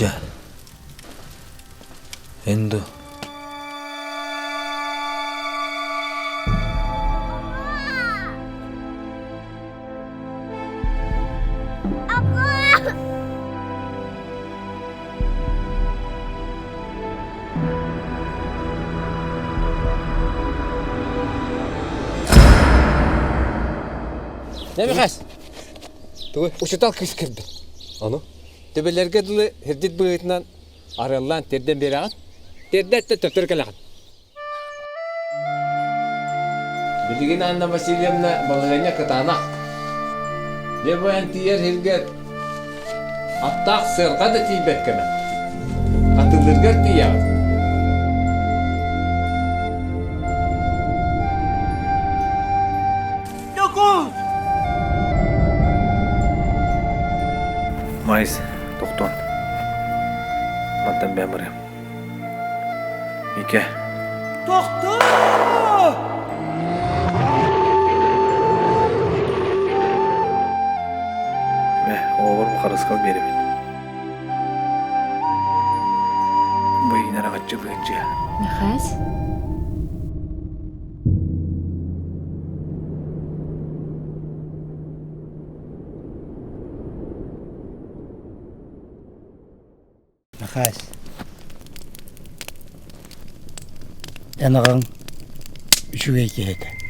Ya. Endo. Ne mi kas? Tuğ. Uçutal kız kırdı. Ano? Töbelerge dılı hirdit bığıtından arallan terden beri ağın. Terdet de töptürken ağın. Bilgin Anna Vasilyevna balaganya katana. Ne boyan tiyer hirget. Attak sırga da tibet keme. Atılırgar tiyer. Mais, doktor. Mantan ben varım. İki. Ve oğlum karıskal berimin. Bu yine rahatçı bırakıcı. Михась? Михась. Yanağın üçüge iki heke.